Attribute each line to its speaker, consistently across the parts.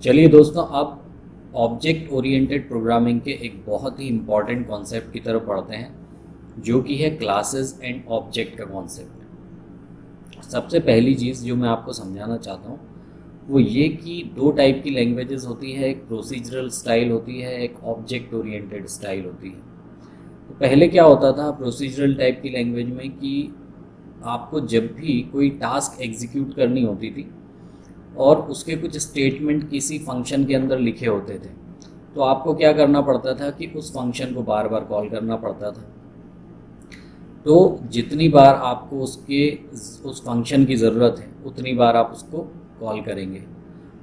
Speaker 1: चलिए दोस्तों, अब ऑब्जेक्ट ओरिएंटेड प्रोग्रामिंग के एक बहुत ही इम्पॉर्टेंट कॉन्सेप्ट की तरफ बढ़ते हैं, जो कि है क्लासेस एंड ऑब्जेक्ट का कॉन्सेप्ट। सबसे पहली चीज़ जो मैं आपको समझाना चाहता हूँ वो ये कि दो टाइप की लैंग्वेजेस होती है, एक प्रोसीजरल स्टाइल होती है, एक ऑब्जेक्ट ओरिएंटेड स्टाइल होती है। तो पहले क्या होता था प्रोसीजरल टाइप की लैंग्वेज में कि आपको जब भी कोई टास्क एग्जीक्यूट करनी होती थी और उसके कुछ स्टेटमेंट किसी फंक्शन के अंदर लिखे होते थे, तो आपको क्या करना पड़ता था कि उस फंक्शन को बार बार कॉल करना पड़ता था। तो जितनी बार आपको उस फंक्शन की ज़रूरत है उतनी बार आप उसको कॉल करेंगे,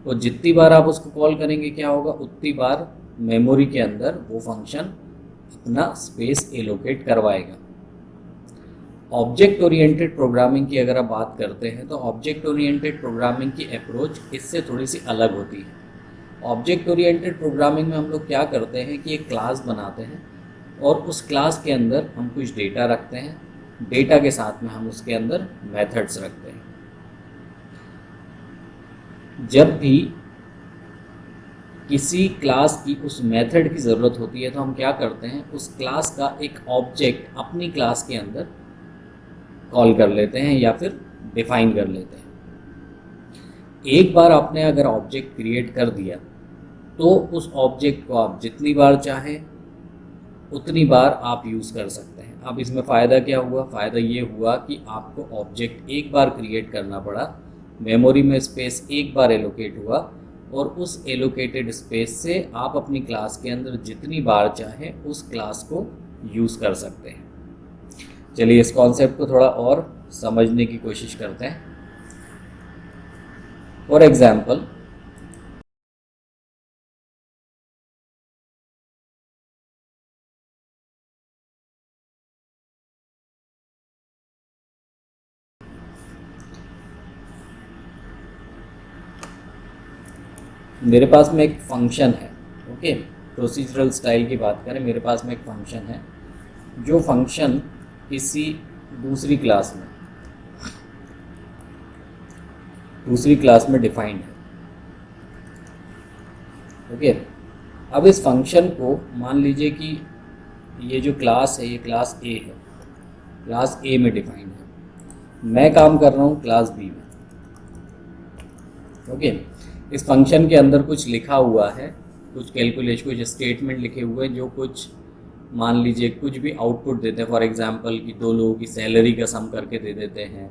Speaker 1: और जितनी बार आप उसको कॉल करेंगे क्या होगा, उतनी बार मेमोरी के अंदर वो फंक्शन अपना स्पेस एलोकेट करवाएगा। ऑब्जेक्ट ओरिएंटेड प्रोग्रामिंग की अगर आप बात करते हैं तो ऑब्जेक्ट ओरिएंटेड प्रोग्रामिंग की अप्रोच इससे थोड़ी सी अलग होती है। ऑब्जेक्ट ओरिएंटेड प्रोग्रामिंग में हम लोग क्या करते हैं कि एक क्लास बनाते हैं और उस क्लास के अंदर हम कुछ डेटा रखते हैं, डेटा के साथ में हम उसके अंदर मेथड्स रखते हैं। जब भी किसी क्लास की उस मेथड की ज़रूरत होती है तो हम क्या करते हैं, उस क्लास का एक ऑब्जेक्ट अपनी क्लास के अंदर कॉल कर लेते हैं या फिर डिफाइन कर लेते हैं। एक बार आपने अगर ऑब्जेक्ट क्रिएट कर दिया तो उस ऑब्जेक्ट को आप जितनी बार चाहें उतनी बार आप यूज़ कर सकते हैं। अब इसमें फ़ायदा क्या हुआ, फ़ायदा ये हुआ कि आपको ऑब्जेक्ट एक बार क्रिएट करना पड़ा, मेमोरी में स्पेस एक बार एलोकेट हुआ, और उस एलोकेटेड स्पेस से आप अपनी क्लास के अंदर जितनी बार चाहें उस क्लास को यूज़ कर सकते हैं। चलिए इस कॉन्सेप्ट को थोड़ा और समझने की कोशिश करते हैं। फॉर एग्जाम्पल, मेरे पास में एक फंक्शन है, ओके, प्रोसीजरल स्टाइल की बात करें, मेरे पास में एक फंक्शन है जो फंक्शन किसी दूसरी क्लास में डिफाइंड है, ओके। अब इस फंक्शन को मान लीजिए कि ये जो क्लास है ये क्लास ए है, क्लास ए में डिफाइंड है, मैं काम कर रहा हूँ क्लास बी में, ओके। इस फंक्शन के अंदर कुछ लिखा हुआ है, कुछ कैलकुलेशन, कुछ स्टेटमेंट लिखे हुए हैं जो कुछ मान लीजिए कुछ भी आउटपुट देते हैं। फॉर एग्जांपल कि दो लोगों की सैलरी का सम करके दे देते हैं,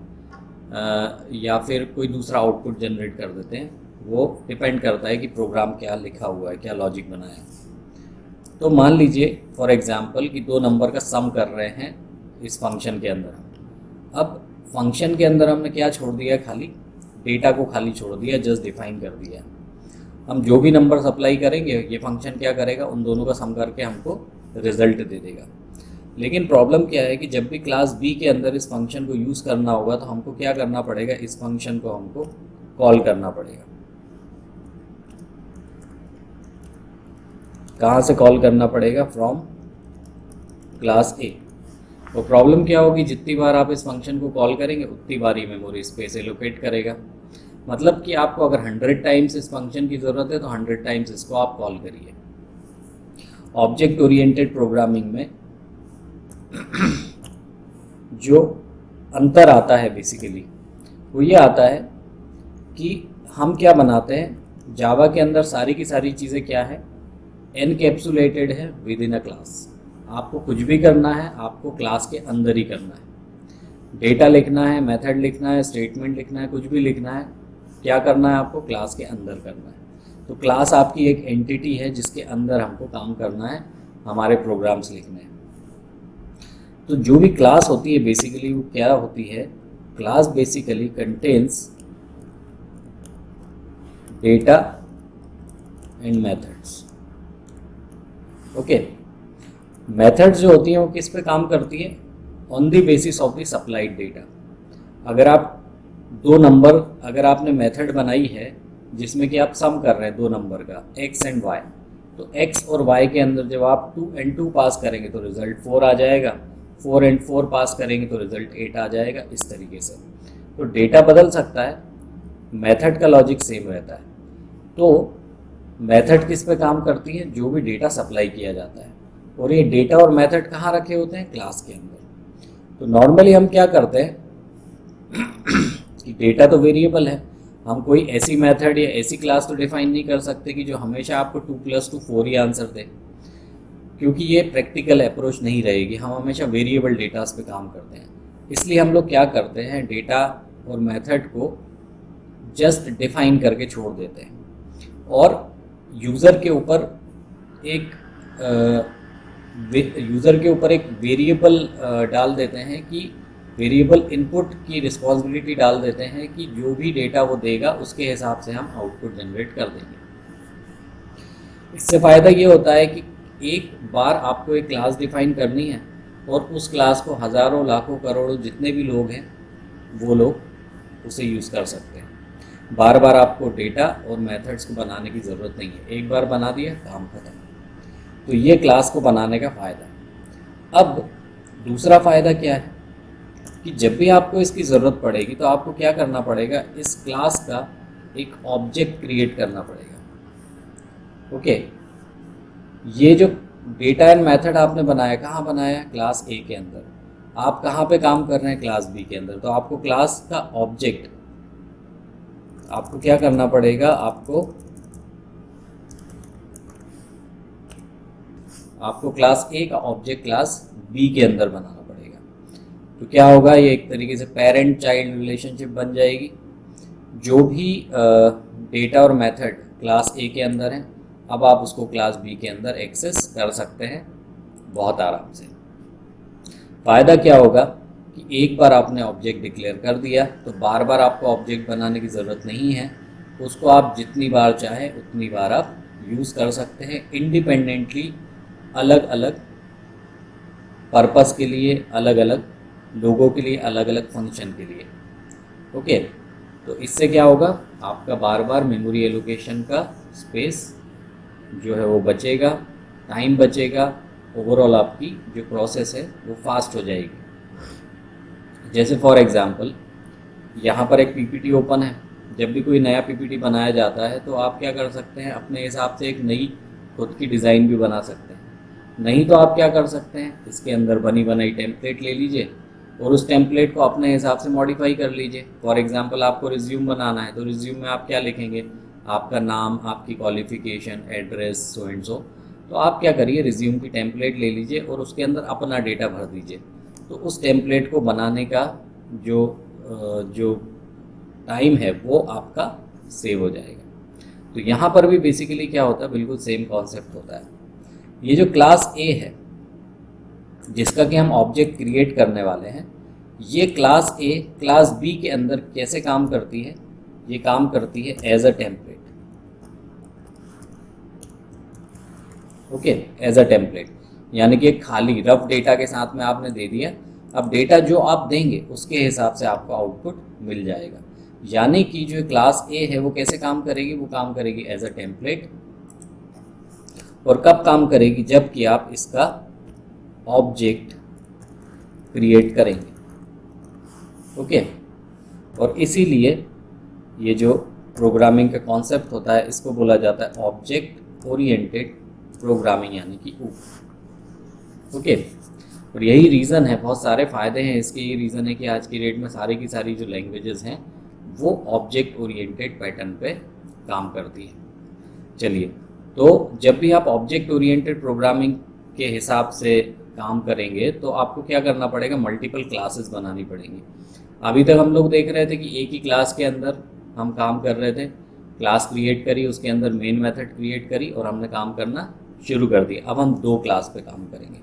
Speaker 1: या फिर कोई दूसरा आउटपुट जनरेट कर देते हैं। वो डिपेंड करता है कि प्रोग्राम क्या लिखा हुआ है, क्या लॉजिक बनाया है। तो मान लीजिए फॉर एग्जांपल कि दो नंबर का सम कर रहे हैं इस फंक्शन के अंदर। अब फंक्शन के अंदर हमने क्या छोड़ दिया, खाली डेटा को खाली छोड़ दिया, जस्ट डिफाइन कर दिया। हम जो भी नंबर सप्लाई करेंगे ये फंक्शन क्या करेगा, उन दोनों का सम करके हमको रिजल्ट दे देगा। लेकिन प्रॉब्लम क्या है कि जब भी क्लास बी के अंदर इस फंक्शन को यूज़ करना होगा तो हमको क्या करना पड़ेगा, इस फंक्शन को हमको कॉल करना पड़ेगा। कहाँ से कॉल करना पड़ेगा, फ्रॉम क्लास ए। तो प्रॉब्लम क्या होगी, जितनी बार आप इस फंक्शन को कॉल करेंगे उतनी बार ही मेमोरी स्पेस एलोकेट करेगा। मतलब कि आपको अगर 100 टाइम्स इस फंक्शन की ज़रूरत है तो 100 टाइम्स इसको आप कॉल करिए। ऑब्जेक्ट ओरिएंटेड प्रोग्रामिंग में जो अंतर आता है बेसिकली वो ये आता है कि हम क्या बनाते हैं, जावा के अंदर सारी की सारी चीज़ें क्या है, एनकैप्सुलेटेड है विद इन अ क्लास। आपको कुछ भी करना है आपको क्लास के अंदर ही करना है। डेटा लिखना है, मेथड लिखना है, स्टेटमेंट लिखना है, कुछ भी लिखना है, क्या करना है, आपको क्लास के अंदर करना है। तो क्लास आपकी एक एंटिटी है जिसके अंदर हमको काम करना है, हमारे प्रोग्राम्स लिखने हैं। तो जो भी क्लास होती है बेसिकली वो क्या होती है, class basically contains data and methods, okay. Methods जो होती हैं वो किस पे काम करती है, on the basis of the supplied data. अगर आप दो नंबर, अगर आपने मेथड बनाई है जिसमें कि आप सम कर रहे हैं दो नंबर का x एंड y, तो x और y के अंदर जब आप 2 and 2 पास करेंगे तो रिज़ल्ट 4 आ जाएगा, 4 and 4 पास करेंगे तो रिज़ल्ट 8 आ जाएगा, इस तरीके से। तो डेटा बदल सकता है, मेथड का लॉजिक सेम रहता है। तो मेथड किस पे काम करती है? जो भी डेटा सप्लाई किया जाता है, और ये डेटा और मेथड कहाँ रखे होते हैं? क्लास के अंदर। तो नॉर्मली हम क्या करते हैं कि डेटा तो वेरिएबल है, हम कोई ऐसी मेथड या ऐसी क्लास तो डिफाइन नहीं कर सकते कि जो हमेशा आपको 2+2 4 ही आंसर दे, क्योंकि ये प्रैक्टिकल अप्रोच नहीं रहेगी। हम हमेशा वेरिएबल डेटास पे काम करते हैं, इसलिए हम लोग क्या करते हैं, डेटा और मेथड को जस्ट डिफाइन करके छोड़ देते हैं और यूज़र के ऊपर एक वेरिएबल डाल देते हैं कि वेरिएबल इनपुट की रिस्पॉन्सिबिलिटी डाल देते हैं कि जो भी डेटा वो देगा उसके हिसाब से हम आउटपुट जनरेट कर देंगे। इससे फ़ायदा ये होता है कि एक बार आपको एक क्लास डिफाइन करनी है और उस क्लास को हज़ारों लाखों करोड़ों जितने भी लोग हैं वो लोग उसे यूज़ कर सकते हैं। बार बार आपको डेटा और मेथड्स को बनाने की ज़रूरत नहीं है, एक बार बना दिया काम खत्म। तो ये क्लास को बनाने का फ़ायदा। अब दूसरा फ़ायदा क्या है कि जब भी आपको इसकी ज़रूरत पड़ेगी तो आपको क्या करना पड़ेगा, इस क्लास का एक ऑब्जेक्ट क्रिएट करना पड़ेगा। ओके, ये जो डेटा एंड मेथड आपने बनाया, कहाँ बनाया? क्लास ए के अंदर। आप कहाँ पे काम कर रहे हैं? क्लास बी के अंदर। तो आपको क्लास का ऑब्जेक्ट, आपको क्या करना पड़ेगा, आपको क्लास ए का ऑब्जेक्ट क्लास बी के अंदर बनाना पड़ेगा। तो क्या होगा, ये एक तरीके से पेरेंट चाइल्ड रिलेशनशिप बन जाएगी। जो भी डेटा और मेथड क्लास ए के अंदर है, अब आप उसको क्लास बी के अंदर एक्सेस कर सकते हैं बहुत आराम से। फ़ायदा क्या होगा कि एक बार आपने ऑब्जेक्ट डिक्लेयर कर दिया तो बार बार आपको ऑब्जेक्ट बनाने की ज़रूरत नहीं है, उसको आप जितनी बार चाहें उतनी बार आप यूज़ कर सकते हैं इंडिपेंडेंटली, अलग अलग पर्पस के लिए, अलग अलग लोगों के लिए, अलग अलग फंक्शन के लिए। ओके, तो इससे क्या होगा, आपका बार बार मेमोरी एलोकेशन का स्पेस जो है वो बचेगा, टाइम बचेगा, ओवरऑल आपकी जो प्रोसेस है वो फास्ट हो जाएगी। जैसे फॉर एग्जांपल यहाँ पर एक पीपीटी ओपन है, जब भी कोई नया पीपीटी बनाया जाता है तो आप क्या कर सकते हैं, अपने हिसाब से एक नई खुद की डिज़ाइन भी बना सकते हैं। नहीं तो आप क्या कर सकते हैं, इसके अंदर बनी बनाई टेम्पलेट ले लीजिए और उस टेम्पलेट को अपने हिसाब से मॉडिफाई कर लीजिए। फॉर एग्जांपल आपको रिज्यूम बनाना है, तो रिज्यूम में आप क्या लिखेंगे, आपका नाम, आपकी qualification, address, so and so. तो आप क्या करिए, रिज्यूम की टेम्पलेट ले लीजिए और उसके अंदर अपना डेटा भर दीजिए। तो उस टेम्पलेट को बनाने का जो टाइम है वो आपका सेव हो जाएगा। तो यहाँ पर भी बेसिकली क्या होता है, बिल्कुल सेम कॉन्सेप्ट होता है। ये जो क्लास ए है जिसका कि हम ऑब्जेक्ट क्रिएट करने वाले हैं, ये क्लास ए क्लास बी के अंदर कैसे काम करती है, ये काम करती है as a template. Okay, as a template, यानी कि एक खाली रफ डेटा के साथ में आपने दे दिया। अब डेटा जो आप देंगे उसके हिसाब से आपको आउटपुट मिल जाएगा। यानी कि जो क्लास ए है वो कैसे काम करेगी, वो काम करेगी एज अ टेम्पलेट। और कब काम करेगी, जबकि आप इसका ऑब्जेक्ट क्रिएट करेंगे। ओके, और इसीलिए ये जो प्रोग्रामिंग का कॉन्सेप्ट होता है इसको बोला जाता है ऑब्जेक्ट ओरिएंटेड प्रोग्रामिंग, यानी कि OOP। ओके, और यही रीज़न है, बहुत सारे फ़ायदे हैं इसके। ये रीज़न है कि आज की डेट में सारी की सारी जो लैंग्वेजेस हैं वो ऑब्जेक्ट ओरिएंटेड पैटर्न पे काम करती है। चलिए, तो जब भी आप ऑब्जेक्ट ओरिएंटेड प्रोग्रामिंग के हिसाब से काम करेंगे तो आपको क्या करना पड़ेगा, मल्टीपल क्लासेस बनानी पड़ेंगी। अभी तक हम लोग देख रहे थे कि एक ही क्लास के अंदर हम काम कर रहे थे, क्लास क्रिएट करी, उसके अंदर मेन मेथड क्रिएट करी और हमने काम करना शुरू कर दिया। अब हम 2 क्लास पे काम करेंगे।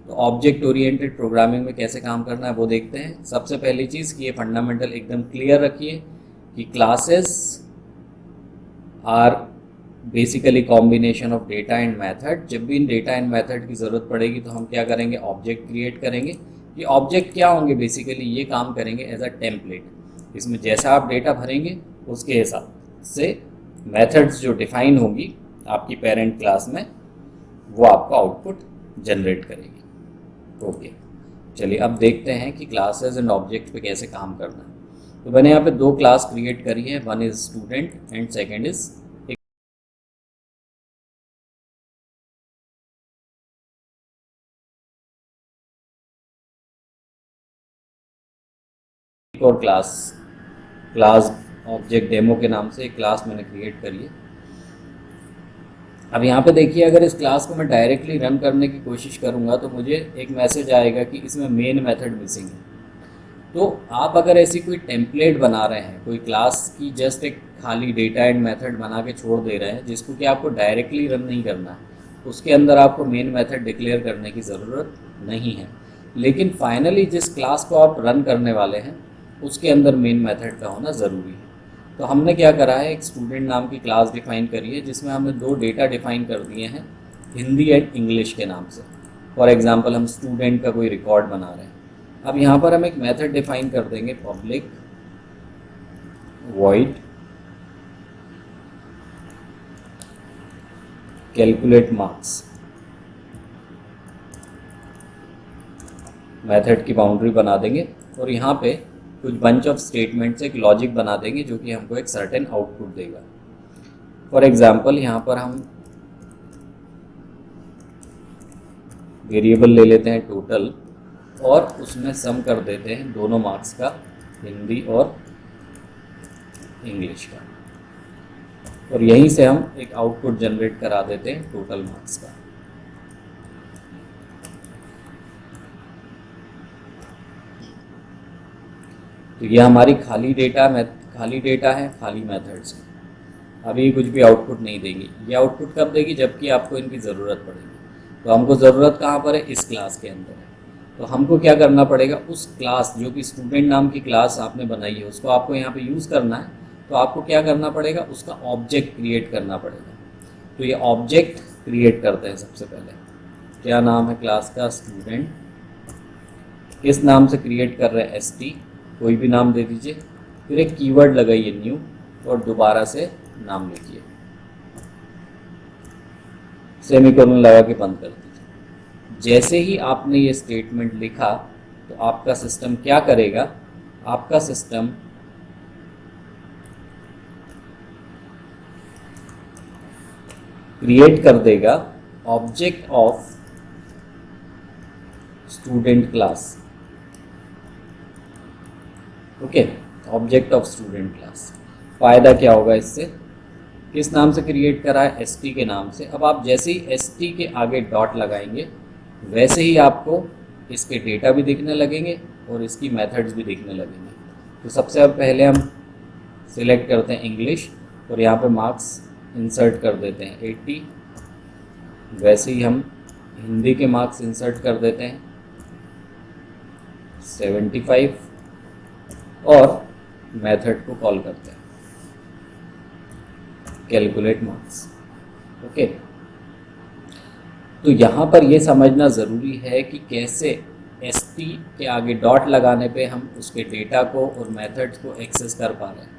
Speaker 1: तो ऑब्जेक्ट ओरिएंटेड प्रोग्रामिंग में कैसे काम करना है वो देखते हैं। सबसे पहली चीज़ कि ये फंडामेंटल एकदम क्लियर रखिए कि classes are basically combination of data and method. जब भी इन डेटा एंड मेथड की ज़रूरत पड़ेगी तो हम क्या करेंगे, ऑब्जेक्ट क्रिएट करेंगे। ये ऑब्जेक्ट क्या होंगे, बेसिकली ये काम करेंगे एज अ टेम्पलेट। इसमें जैसा आप डेटा भरेंगे उसके हिसाब से मेथड्स जो डिफाइन होंगी आपकी पेरेंट क्लास में वो आपका आउटपुट जनरेट करेगी। ओके, चलिए अब देखते हैं कि क्लासेस एंड ऑब्जेक्ट पे कैसे काम करना है। तो मैंने यहाँ पे 2 क्लास क्रिएट करी है, one is student and second is एक और क्लास ऑब्जेक्ट डेमो के नाम से एक क्लास मैंने क्रिएट करी है। अब यहाँ पे देखिए, अगर इस क्लास को मैं डायरेक्टली रन करने की कोशिश करूँगा तो मुझे एक मैसेज आएगा कि इसमें मेन मेथड मिसिंग है। तो आप अगर ऐसी कोई टेम्पलेट बना रहे हैं, कोई क्लास की जस्ट एक खाली डेटा एंड मेथड बना के छोड़ दे रहे हैं जिसको कि आपको डायरेक्टली रन नहीं करना है, उसके अंदर आपको मेन मेथड डिक्लेयर करने की ज़रूरत नहीं है। लेकिन फाइनली जिस क्लास को आप रन करने वाले हैं उसके अंदर मेन मेथड का होना ज़रूरी है। तो हमने क्या करा है, एक स्टूडेंट नाम की क्लास डिफाइन करी है जिसमें हमने 2 डेटा डिफाइन कर दिए हैं हिंदी एंड इंग्लिश के नाम से। फॉर एग्जांपल हम स्टूडेंट का कोई रिकॉर्ड बना रहे हैं। अब यहाँ पर हम एक मेथड डिफाइन कर देंगे, public void calculate marks. Method की बाउंड्री बना देंगे और यहाँ पे कुछ बंच ऑफ स्टेटमेंट से एक लॉजिक बना देंगे जो कि हमको एक सर्टेन आउटपुट देगा। फॉर एग्जांपल यहाँ पर हम वेरिएबल ले लेते हैं टोटल और उसमें सम कर देते हैं दोनों मार्क्स का, हिंदी और इंग्लिश का, और यहीं से हम एक आउटपुट जनरेट करा देते हैं टोटल मार्क्स का। तो ये हमारी खाली डेटा है, खाली मेथड्स हैं। अभी कुछ भी आउटपुट नहीं देगी। ये आउटपुट कब देगी, जबकि आपको इनकी ज़रूरत पड़ेगी। तो हमको ज़रूरत कहाँ पर है, इस क्लास के अंदर है। तो हमको क्या करना पड़ेगा, उस क्लास जो कि स्टूडेंट नाम की क्लास आपने बनाई है उसको आपको यहाँ पे यूज़ करना है। तो आपको क्या करना पड़ेगा, उसका ऑब्जेक्ट क्रिएट करना पड़ेगा। तो ये ऑब्जेक्ट क्रिएट करते हैं सबसे पहले। क्या नाम है क्लास का, स्टूडेंट। किस नाम से क्रिएट कर रहे हैं, ST, कोई भी नाम दे दीजिए। फिर एक कीवर्ड लगाइए न्यू और दोबारा से नाम लिखिए, सेमीकोलन लगा के बंद कर दीजिए। जैसे ही आपने ये स्टेटमेंट लिखा तो आपका सिस्टम क्या करेगा, आपका सिस्टम क्रिएट कर देगा object of student class. Okay, object of student class. फ़ायदा क्या होगा इससे, किस नाम से क्रिएट करा है, ST के नाम से। अब आप जैसे ही ST के आगे डॉट लगाएंगे वैसे ही आपको इसके डेटा भी दिखने लगेंगे और इसकी मेथड्स भी दिखने लगेंगे। तो सबसे पहले हम सिलेक्ट करते हैं इंग्लिश और यहाँ पे मार्क्स इंसर्ट कर देते हैं 80। वैसे ही हम हिंदी के मार्क्स इंसर्ट कर देते हैं 75 और मेथड को कॉल करते हैं कैलकुलेट मार्क्स। ओके, तो यहाँ पर ये समझना ज़रूरी है कि कैसे ST के आगे डॉट लगाने पे हम उसके डेटा को और मेथड्स को एक्सेस कर पा रहे हैं।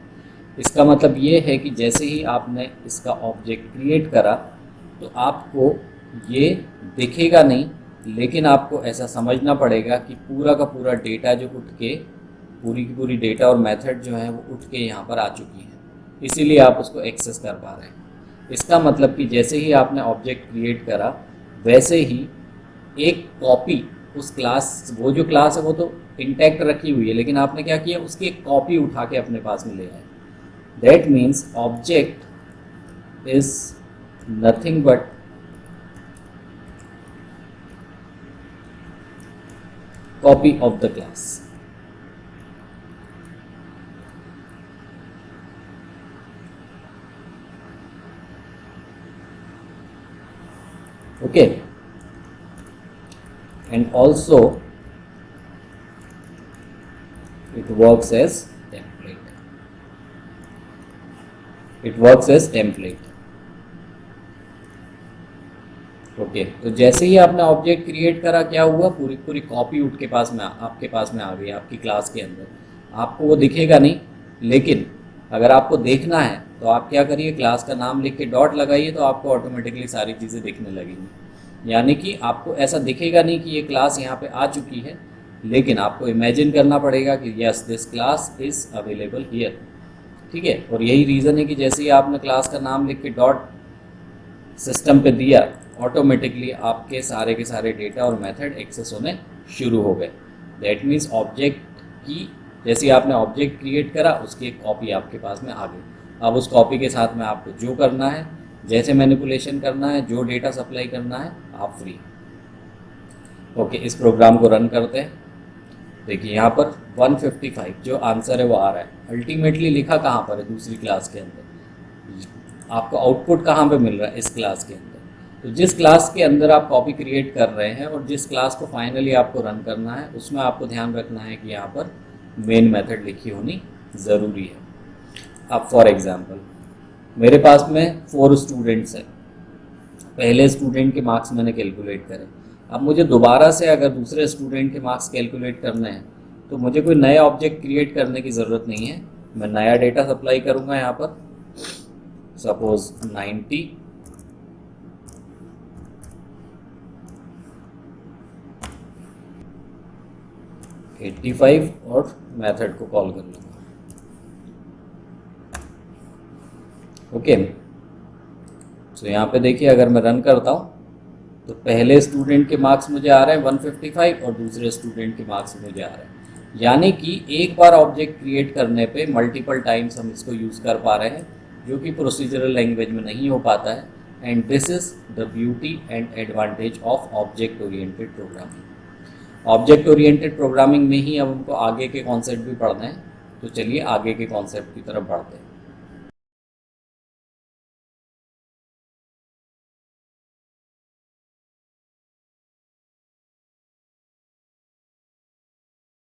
Speaker 1: इसका मतलब ये है कि जैसे ही आपने इसका ऑब्जेक्ट क्रिएट करा तो आपको ये दिखेगा नहीं, लेकिन आपको ऐसा समझना पड़ेगा कि पूरा का पूरा डेटा जो उठ के, पूरी की पूरी डेटा और मेथड जो है वो उठ के यहाँ पर आ चुकी है, इसीलिए आप उसको एक्सेस कर पा रहे हैं। इसका मतलब कि जैसे ही आपने ऑब्जेक्ट क्रिएट करा वैसे ही एक कॉपी उस क्लास, वो जो क्लास है वो तो इंटैक्ट रखी हुई है, लेकिन आपने क्या किया, उसकी एक कॉपी उठा के अपने पास में ले आए। That means object is nothing but copy of the class. Okay, and also it works as template. Okay, तो जैसे ही आपने ऑब्जेक्ट क्रिएट करा क्या हुआ, पूरी पूरी कॉपी उठ के आपके पास में आ गई आपकी क्लास के अंदर। आपको वो दिखेगा नहीं, लेकिन अगर आपको देखना है तो आप क्या करिए, क्लास का नाम लिख के डॉट लगाइए तो आपको ऑटोमेटिकली सारी चीज़ें दिखने लगेंगी। यानी कि आपको ऐसा दिखेगा नहीं कि ये क्लास यहाँ पे आ चुकी है, लेकिन आपको इमेजिन करना पड़ेगा कि yes this class is available here. ठीक है, और यही रीज़न है कि जैसे ही आपने क्लास का नाम लिख के डॉट सिस्टम पे दिया, ऑटोमेटिकली आपके सारे के सारे डेटा और मेथड एक्सेस होने शुरू हो गए। दैट मीन्स ऑब्जेक्ट की जैसे ही आपने ऑब्जेक्ट क्रिएट करा, उसकी एक कॉपी आपके पास में आ गई। अब उस कॉपी के साथ में आपको जो करना है, जैसे मैनिपुलेशन करना है, जो डेटा सप्लाई करना है, आप फ्री। ओके, इस प्रोग्राम को रन करते हैं। देखिए यहाँ पर 155 जो आंसर है वो आ रहा है। अल्टीमेटली लिखा कहाँ पर है? दूसरी क्लास के अंदर। आपको आउटपुट कहाँ पे मिल रहा है? इस क्लास के अंदर। तो जिस क्लास के अंदर आप कॉपी क्रिएट कर रहे हैं और जिस क्लास को फाइनली आपको रन करना है, उसमें आपको ध्यान रखना है कि यहाँ पर मेन मेथड लिखी होनी ज़रूरी है। अब फॉर एग्जांपल मेरे पास में 4 स्टूडेंट्स हैं। पहले स्टूडेंट के मार्क्स मैंने कैलकुलेट करे। अब मुझे दोबारा से अगर दूसरे स्टूडेंट के मार्क्स कैलकुलेट करने हैं तो मुझे कोई नया ऑब्जेक्ट क्रिएट करने की ज़रूरत नहीं है। मैं नया डेटा सप्लाई करूँगा यहाँ पर, सपोज 90, और मेथड को कॉल कर लूँगा। ओके, तो यहाँ पे देखिए अगर मैं रन करता हूँ तो पहले स्टूडेंट के मार्क्स मुझे आ रहे हैं 155 और दूसरे स्टूडेंट के मार्क्स मुझे आ रहे हैं। यानी कि एक बार ऑब्जेक्ट क्रिएट करने पे मल्टीपल टाइम्स हम इसको यूज़ कर पा रहे हैं, जो कि प्रोसीजरल लैंग्वेज में नहीं हो पाता है। And this is the beauty and advantage of object oriented programming. Object oriented programming में ही अब हमको आगे के कॉन्सेप्ट भी पढ़ने हैं, तो चलिए आगे के कॉन्सेप्ट की तरफ बढ़ते हैं।